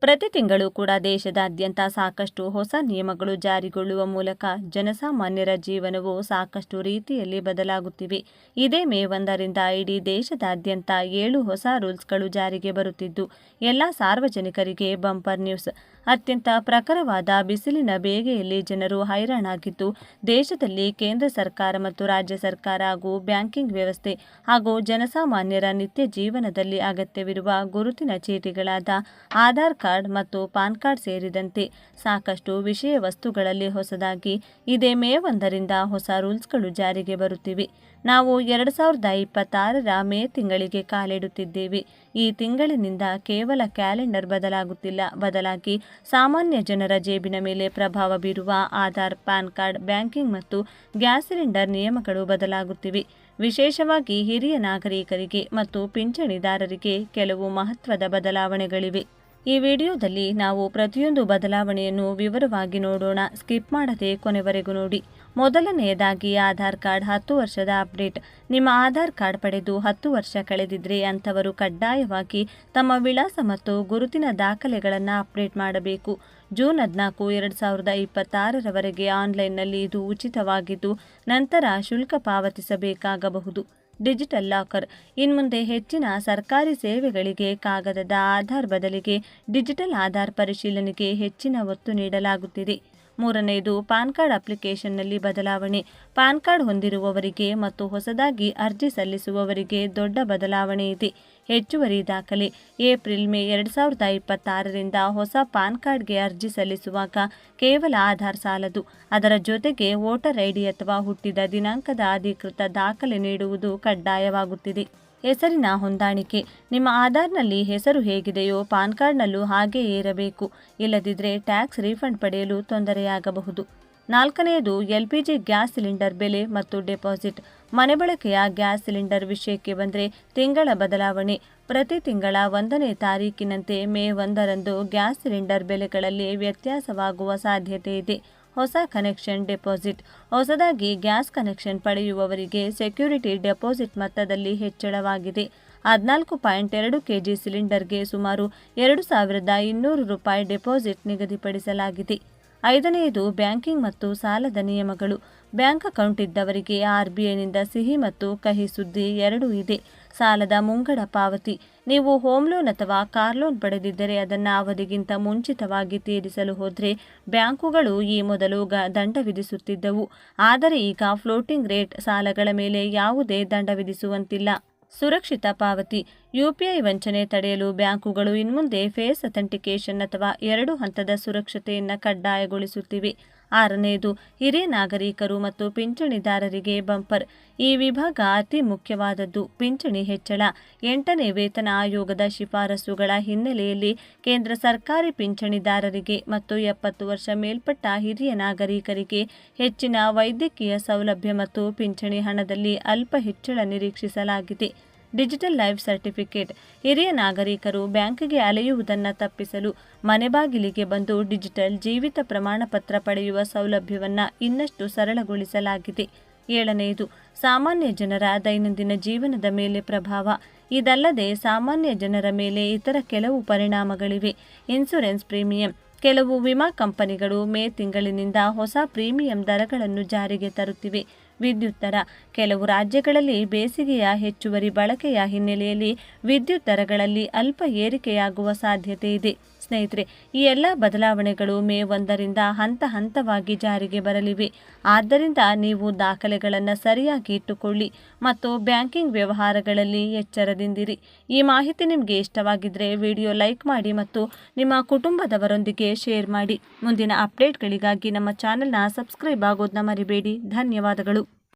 ಪ್ರತಿ ತಿಂಗಳು ಕೂಡ ದೇಶದಾದ್ಯಂತ ಸಾಕಷ್ಟು ಹೊಸ ನಿಯಮಗಳು ಜಾರಿಗೊಳ್ಳುವ ಮೂಲಕ ಜನಸಾಮಾನ್ಯರ ಜೀವನವು ಸಾಕಷ್ಟು ರೀತಿಯಲ್ಲಿ ಬದಲಾಗುತ್ತಿವೆ. ಇದೇ ಮೇ 1ರಿಂದ ಇಡೀ ದೇಶದಾದ್ಯಂತ 7 ಹೊಸ ರೂಲ್ಸ್ಗಳು ಜಾರಿಗೆ ಬರುತ್ತಿದ್ದು ಎಲ್ಲ ಸಾರ್ವಜನಿಕರಿಗೆ ಬಂಪರ್ ನ್ಯೂಸ್. ಅತ್ಯಂತ ಪ್ರಖರವಾದ ಬಿಸಿಲಿನ ಬೇಗೆಯಲ್ಲಿ ಜನರು ಹೈರಾಣಾಗಿದ್ದು, ದೇಶದಲ್ಲಿ ಕೇಂದ್ರ ಸರ್ಕಾರ ಮತ್ತು ರಾಜ್ಯ ಸರ್ಕಾರ ಹಾಗೂ ಬ್ಯಾಂಕಿಂಗ್ ವ್ಯವಸ್ಥೆ ಹಾಗೂ ಜನಸಾಮಾನ್ಯರ ನಿತ್ಯ ಜೀವನದಲ್ಲಿ ಅಗತ್ಯವಿರುವ ಗುರುತಿನ ಚೀಟಿಗಳಾದ ಆಧಾರ್ ಕಾರ್ಡ್ ಮತ್ತು ಪಾನ್ ಕಾರ್ಡ್ ಸೇರಿದಂತೆ ಸಾಕಷ್ಟು ವಿಷಯ ವಸ್ತುಗಳಲ್ಲಿ ಹೊಸದಾಗಿ ಇದೇ ಮೇ 1ರಿಂದ ಹೊಸ ರೂಲ್ಸ್ಗಳು ಜಾರಿಗೆ ಬರುತ್ತಿವೆ. ನಾವು 2026ರ ಮೇ ತಿಂಗಳಿಗೆ ಕಾಲಿಡುತ್ತಿದ್ದೇವೆ. ಈ ತಿಂಗಳಿನಿಂದ ಕೇವಲ ಕ್ಯಾಲೆಂಡರ್ ಬದಲಾಗುತ್ತಿಲ್ಲ, ಬದಲಾಗಿ ಸಾಮಾನ್ಯ ಜನರ ಜೇಬಿನ ಮೇಲೆ ಪ್ರಭಾವ ಬೀರುವ ಆಧಾರ್, ಪಾನ್ ಕಾರ್ಡ್, ಬ್ಯಾಂಕಿಂಗ್ ಮತ್ತು ಗ್ಯಾಸ್ ಸಿಲಿಂಡರ್ ನಿಯಮಗಳು ಬದಲಾಗುತ್ತಿವೆ. ವಿಶೇಷವಾಗಿ ಹಿರಿಯ ನಾಗರಿಕರಿಗೆ ಮತ್ತು ಪಿಂಚಣಿದಾರರಿಗೆ ಕೆಲವು ಮಹತ್ವದ ಬದಲಾವಣೆಗಳಿವೆ. ಈ ವಿಡಿಯೋದಲ್ಲಿ ನಾವು ಪ್ರತಿಯೊಂದು ಬದಲಾವಣೆಯನ್ನು ವಿವರವಾಗಿ ನೋಡೋಣ. ಸ್ಕಿಪ್ ಮಾಡದೆ ಕೊನೆವರೆಗೂ ನೋಡಿ. ಮೊದಲನೆಯದಾಗಿ ಆಧಾರ್ ಕಾರ್ಡ್ 10 ವರ್ಷದ ಅಪ್ಡೇಟ್. ನಿಮ್ಮ ಆಧಾರ್ ಕಾರ್ಡ್ ಪಡೆದು 10 ವರ್ಷ ಕಳೆದಿದ್ರೆ ಅಂಥವರು ಕಡ್ಡಾಯವಾಗಿ ತಮ್ಮ ವಿಳಾಸ ಮತ್ತು ಗುರುತಿನ ದಾಖಲೆಗಳನ್ನು ಅಪ್ಡೇಟ್ ಮಾಡಬೇಕು. ಜೂನ್ 14, 2026ರವರೆಗೆ ಆನ್ಲೈನ್ನಲ್ಲಿ ಇದು ಉಚಿತವಾಗಿದ್ದು ನಂತರ ಶುಲ್ಕ ಪಾವತಿಸಬೇಕಾಗಬಹುದು. Digital locker. ಇನ್ಮುಂದೆ ಹೆಚ್ಚಿನ ಸರ್ಕಾರಿ ಸೇವೆಗಳಿಗೆ ಕಾಗದದ ಆಧಾರ್ ಬದಲಿಗೆ ಡಿಜಿಟಲ್ ಆಧಾರ್ ಪರಿಶೀಲನೆಗೆ ಹೆಚ್ಚಿನ ಒತ್ತು ನೀಡಲಾಗುತ್ತಿದೆ. ಮೂರನೆಯದು ಪಾನ್ ಕಾರ್ಡ್ ಅಪ್ಲಿಕೇಶನ್ನಲ್ಲಿ ಬದಲಾವಣೆ. ಪಾನ್ ಕಾರ್ಡ್ ಹೊಂದಿರುವವರಿಗೆ ಮತ್ತು ಹೊಸದಾಗಿ ಅರ್ಜಿ ಸಲ್ಲಿಸುವವರಿಗೆ ದೊಡ್ಡ ಬದಲಾವಣೆ ಇದೆ. ಹೆಚ್ಚುವರಿ ದಾಖಲೆ. ಏಪ್ರಿಲ್-ಮೇ 2026ರಿಂದ ಹೊಸ ಪಾನ್ ಕಾರ್ಡ್ಗೆ ಅರ್ಜಿ ಸಲ್ಲಿಸುವಾಗ ಕೇವಲ ಆಧಾರ್ ಸಾಲದು. ಅದರ ಜೊತೆಗೆ ವೋಟರ್ ಐಡಿ ಅಥವಾ ಹುಟ್ಟಿದ ದಿನಾಂಕದ ಅಧಿಕೃತ ದಾಖಲೆ ನೀಡುವುದು ಕಡ್ಡಾಯವಾಗುತ್ತಿದೆ. ಹೆಸರಿನ ಹೊಂದಾಣಿಕೆ. ನಿಮ್ಮ ಆಧಾರ್ನಲ್ಲಿ ಹೆಸರು ಹೇಗಿದೆಯೋ ಪಾನ್ ಕಾರ್ಡ್ನಲ್ಲೂ ಹಾಗೆಯೇ ಇರಬೇಕು. ಇಲ್ಲದಿದ್ದರೆ ಟ್ಯಾಕ್ಸ್ ರೀಫಂಡ್ ಪಡೆಯಲು ತೊಂದರೆಯಾಗಬಹುದು. ನಾಲ್ಕನೆಯದು LPG ಗ್ಯಾಸ್ ಸಿಲಿಂಡರ್ ಬೆಲೆ ಮತ್ತು ಡೆಪಾಸಿಟ್. ಮನೆ ಬಳಕೆಯ ಗ್ಯಾಸ್ ಸಿಲಿಂಡರ್ ವಿಷಯಕ್ಕೆ ಬಂದರೆ ತಿಂಗಳ ಬದಲಾವಣೆ. ಪ್ರತಿ ತಿಂಗಳ 1ನೇ ತಾರೀಕಿನಂತೆ ಮೇ 1ರಂದು ಗ್ಯಾಸ್ ಸಿಲಿಂಡರ್ ಬೆಲೆಗಳಲ್ಲಿ ವ್ಯತ್ಯಾಸವಾಗುವ ಸಾಧ್ಯತೆ ಇದೆ. ಹೊಸ ಕನೆಕ್ಷನ್ ಡೆಪಾಸಿಟ್. ಹೊಸದಾಗಿ ಗ್ಯಾಸ್ ಕನೆಕ್ಷನ್ ಪಡೆಯುವವರಿಗೆ ಸೆಕ್ಯೂರಿಟಿ ಡೆಪಾಸಿಟ್ ಮೊತ್ತದಲ್ಲಿ ಹೆಚ್ಚಳವಾಗಿದೆ. 14.2 kg ಸಿಲಿಂಡರ್ಗೆ ಸುಮಾರು 2200 ರೂಪಾಯಿ ಡೆಪಾಸಿಟ್ ನಿಗದಿಪಡಿಸಲಾಗಿದೆ. ಐದನೆಯದು ಬ್ಯಾಂಕಿಂಗ್ ಮತ್ತು ಸಾಲದ ನಿಯಮಗಳು. ಬ್ಯಾಂಕ್ ಅಕೌಂಟ್ ಇದ್ದವರಿಗೆ RBIನಿಂದ ಸಿಹಿ ಮತ್ತು ಕಹಿ ಸುದ್ದಿ ಎರಡೂ ಇದೆ. ಸಾಲದ ಮುಂಗಡ ಪಾವತಿ. ನೀವು ಹೋಮ್ ಲೋನ್ ಅಥವಾ ಕಾರ್ ಲೋನ್ ಪಡೆದಿದ್ದರೆ ಅದನ್ನು ಅವಧಿಗಿಂತ ಮುಂಚಿತವಾಗಿ ತೀರಿಸಲು ಹೋದರೆ ಬ್ಯಾಂಕುಗಳು ಈ ಮೊದಲು ದಂಡ ವಿಧಿಸುತ್ತಿದ್ದವು. ಆದರೆ ಈಗ ಫ್ಲೋಟಿಂಗ್ ರೇಟ್ ಸಾಲಗಳ ಮೇಲೆ ಯಾವುದೇ ದಂಡ ವಿಧಿಸುವಂತಿಲ್ಲ. ಸುರಕ್ಷಿತ ಪಾವತಿ. UPI ವಂಚನೆ ತಡೆಯಲು ಬ್ಯಾಂಕುಗಳು ಇನ್ಮುಂದೆ ಫೇಸ್ ಅಥೆಂಟಿಕೇಷನ್ ಅಥವಾ 2 ಹಂತದ ಸುರಕ್ಷತೆಯನ್ನು ಕಡ್ಡಾಯಗೊಳಿಸುತ್ತಿವೆ. ಆರನೆಯದು ಹಿರಿಯ ನಾಗರಿಕರು ಮತ್ತು ಪಿಂಚಣಿದಾರರಿಗೆ ಬಂಪರ್. ಈ ವಿಭಾಗ ಅತಿ ಮುಖ್ಯವಾದದ್ದು. ಪಿಂಚಣಿ ಹೆಚ್ಚಳ. 8ನೇ ವೇತನ ಆಯೋಗದ ಶಿಫಾರಸುಗಳ ಹಿನ್ನೆಲೆಯಲ್ಲಿ ಕೇಂದ್ರ ಸರ್ಕಾರಿ ಪಿಂಚಣಿದಾರರಿಗೆ ಮತ್ತು 70 ವರ್ಷ ಮೇಲ್ಪಟ್ಟ ಹಿರಿಯ ನಾಗರಿಕರಿಗೆ ಹೆಚ್ಚಿನ ವೈದ್ಯಕೀಯ ಸೌಲಭ್ಯ ಮತ್ತು ಪಿಂಚಣಿ ಹಣದಲ್ಲಿ ಅಲ್ಪ ಹೆಚ್ಚಳ ನಿರೀಕ್ಷಿಸಲಾಗಿದೆ. Digital life certificate. ಹಿರಿಯ ನಾಗರಿಕರು ಬ್ಯಾಂಕ್ಗೆ ಅಲೆಯುವುದನ್ನು ತಪ್ಪಿಸಲು ಮನೆ ಬಾಗಿಲಿಗೆ ಬಂದು ಡಿಜಿಟಲ್ ಜೀವಿತ ಪ್ರಮಾಣಪತ್ರ ಪಡೆಯುವ ಸೌಲಭ್ಯವನ್ನು ಇನ್ನಷ್ಟು ಸರಳಗೊಳಿಸಲಾಗಿದೆ. ಏಳನೆಯದು ಸಾಮಾನ್ಯ ಜನರ ದೈನಂದಿನ ಜೀವನದ ಮೇಲೆ ಪ್ರಭಾವ. ಇದಲ್ಲದೆ ಸಾಮಾನ್ಯ ಜನರ ಮೇಲೆ ಇತರ ಕೆಲವು ಪರಿಣಾಮಗಳಿವೆ. Insurance premium. ಕೆಲವು ವಿಮಾ ಕಂಪನಿಗಳು ಮೇ ತಿಂಗಳಿನಿಂದ ಹೊಸ ಪ್ರೀಮಿಯಂ ದರಗಳನ್ನು ಜಾರಿಗೆ ತರುತ್ತಿವೆ. ವಿದ್ಯುತ್ ದರ. ಕೆಲವು ರಾಜ್ಯಗಳಲ್ಲಿ ಬೇಸಿಗೆಯ ಹೆಚ್ಚುವರಿ ಬಳಕೆಯ ಹಿನ್ನೆಲೆಯಲ್ಲಿ ವಿದ್ಯುತ್ ದರಗಳಲ್ಲಿ ಅಲ್ಪ ಏರಿಕೆಯಾಗುವ ಸಾಧ್ಯತೆ ಇದೆ. ಸ್ನೇಹಿತರೆ, ಈ ಎಲ್ಲ ಬದಲಾವಣೆಗಳು ಮೇ 1ರಿಂದ ಹಂತ ಹಂತವಾಗಿ ಜಾರಿಗೆ ಬರಲಿವೆ. ಆದ್ದರಿಂದ ನೀವು ದಾಖಲೆಗಳನ್ನು ಸರಿಯಾಗಿ ಇಟ್ಟುಕೊಳ್ಳಿ ಮತ್ತು ಬ್ಯಾಂಕಿಂಗ್ ವ್ಯವಹಾರಗಳಲ್ಲಿ ಎಚ್ಚರದಿಂದಿರಿ. ಈ ಮಾಹಿತಿ ನಿಮಗೆ ಇಷ್ಟವಾಗಿದ್ದರೆ ವಿಡಿಯೋ ಲೈಕ್ ಮಾಡಿ ಮತ್ತು ನಿಮ್ಮ ಕುಟುಂಬದವರೊಂದಿಗೆ ಶೇರ್ ಮಾಡಿ. ಮುಂದಿನ ಅಪ್ಡೇಟ್ಗಳಿಗಾಗಿ ನಮ್ಮ ಚಾನೆಲ್ನ ಸಬ್ಸ್ಕ್ರೈಬ್ ಆಗೋದನ್ನ ಮರಿಬೇಡಿ. ಧನ್ಯವಾದಗಳು.